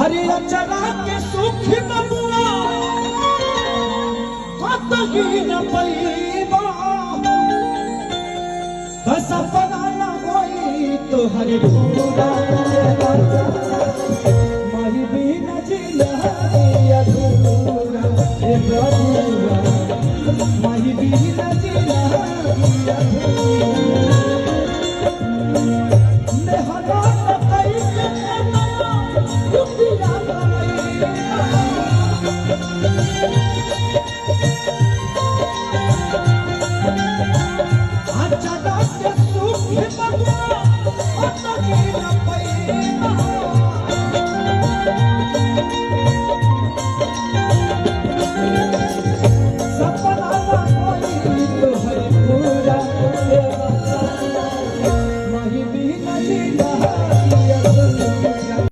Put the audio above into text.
हरे अचरा के सुखी बबुआ कतही न पैबा बस अपना न होई तो हरे पूरा